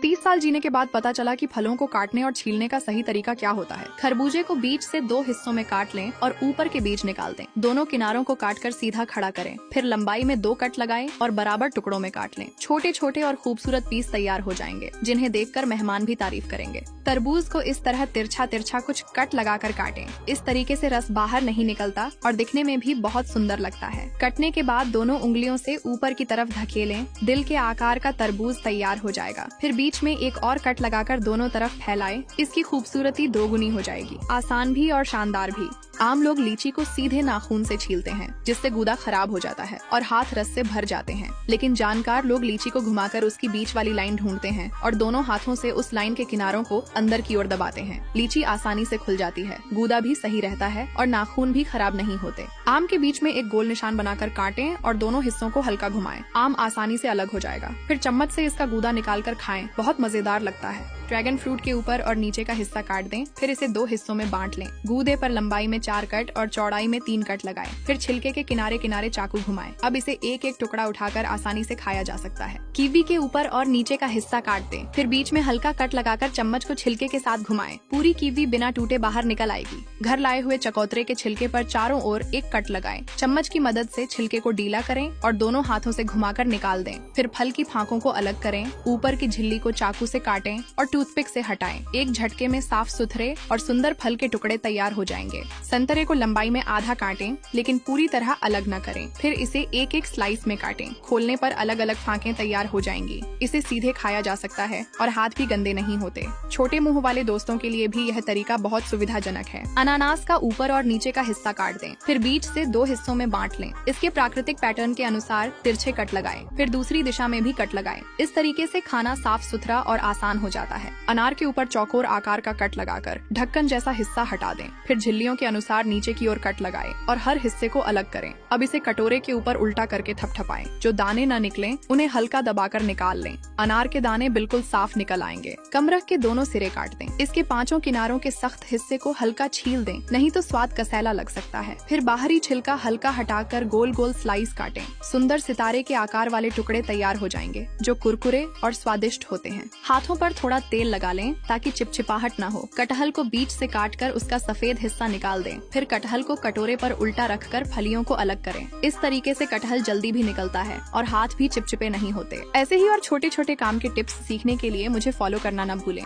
30 साल जीने के बाद पता चला कि फलों को काटने और छीलने का सही तरीका क्या होता है। खरबूजे को बीच से 2 हिस्सों में काट लें और ऊपर के बीज निकाल दें। दोनों किनारों को काटकर सीधा खड़ा करें। फिर लंबाई में 2 कट लगाएं और बराबर टुकड़ों में काट लें। छोटे छोटे और खूबसूरत पीस तैयार हो जाएंगे, जिन्हें देखकर मेहमान भी तारीफ करेंगे। तरबूज को इस तरह तिरछा तिरछा कुछ कट लगाकर काटें। इस तरीके से रस बाहर नहीं निकलता और दिखने में भी बहुत सुंदर लगता है। कटने के बाद दोनों उंगलियों से ऊपर की तरफ धकेलें। दिल के आकार का तरबूज तैयार हो जाएगा। फिर बीच में एक और कट लगाकर दोनों तरफ फैलाएं। इसकी खूबसूरती दोगुनी हो जाएगी। आसान भी और शानदार भी। आम लोग लीची को सीधे नाखून से छीलते हैं, जिससे गूदा खराब हो जाता है और हाथ रस से भर जाते हैं। लेकिन जानकार लोग लीची को घुमाकर उसकी बीच वाली लाइन ढूंढते हैं और दोनों हाथों से उस लाइन के किनारों को अंदर की ओर दबाते हैं। लीची आसानी से खुल जाती है, गूदा भी सही रहता है और नाखून भी खराब नहीं होते। आम के बीच में एक गोल निशान बनाकर काटें और दोनों हिस्सों को हल्का घुमाएं। आम आसानी से अलग हो जाएगा। फिर चम्मच से इसका गूदा निकाल कर खाएं, बहुत मजेदार लगता है। ड्रैगन फ्रूट के ऊपर और नीचे का हिस्सा काट दें। फिर इसे 2 हिस्सों में बांट लें। गूदे पर लंबाई में 4 कट और चौड़ाई में 3 कट लगाएं। फिर छिलके के किनारे किनारे चाकू घुमाएं। अब इसे एक एक टुकड़ा उठाकर आसानी से खाया जा सकता है। कीवी के ऊपर और नीचे का हिस्सा काट दें। फिर बीच में हल्का कट लगाकर चम्मच को छिलके के साथ घुमाएं। पूरी कीवी बिना टूटे बाहर निकल आएगी। घर लाए हुए चकोतरे के छिलके पर चारों ओर एक कट लगाएं। चम्मच की मदद से छिलके को ढीला करें और दोनों हाथों से घुमाकर निकाल दें। फिर फल की फांकों को अलग करें। ऊपर की झिल्ली को चाकू से काटें और टूथपिक से हटाएं। एक झटके में साफ सुथरे और सुंदर फल के टुकड़े तैयार हो जाएंगे। संतरे को लंबाई में आधा काटें, लेकिन पूरी तरह अलग न करें। फिर इसे एक एक स्लाइस में काटें। खोलने पर अलग अलग फांकें तैयार हो जाएंगी। इसे सीधे खाया जा सकता है और हाथ भी गंदे नहीं होते। छोटे मुंह वाले दोस्तों के लिए भी यह तरीका बहुत सुविधाजनक है। अनानास का ऊपर और नीचे का हिस्सा काट दें। फिर बीच से 2 हिस्सों में बांट लें। इसके प्राकृतिक पैटर्न के अनुसार तिरछे कट लगाएं। फिर दूसरी दिशा में भी कट लगाएं। इस तरीके से खाना साफ सुथरा और आसान हो जाता है। अनार के ऊपर चौकोर आकार का कट लगाकर ढक्कन जैसा हिस्सा हटा दें। फिर झिल्लियों के अनुसार नीचे की ओर कट लगाएं और हर हिस्से को अलग करें। अब इसे कटोरे के ऊपर उल्टा करके थपथपाएं। जो दाने न निकलें, उन्हें हल्का दबाकर निकाल लें। अनार के दाने बिल्कुल साफ निकल आएंगे। कमरख के दोनों सिरे काट दें। इसके 5 किनारों के सख्त हिस्से को हल्का छील दें, नहीं तो स्वाद कसैला लग सकता है। फिर बाहरी छिलका हल्का हटाकर गोल गोल स्लाइस काटें। सुंदर सितारे के आकार वाले टुकड़े तैयार हो जाएंगे, जो कुरकुरे और स्वादिष्ट होते हैं। हाथों पर थोड़ा तेल लगा लें ताकि चिपचिपाहट न हो। कटहल को बीच से काटकर उसका सफेद हिस्सा निकाल दें। फिर कटहल को कटोरे पर उल्टा रखकर फलियों को अलग करें। इस तरीके से कटहल जल्दी भी निकलता है और हाथ भी चिपचिपे नहीं होते। ऐसे ही और छोटे छोटे काम के टिप्स सीखने के लिए मुझे फॉलो करना न भूलें।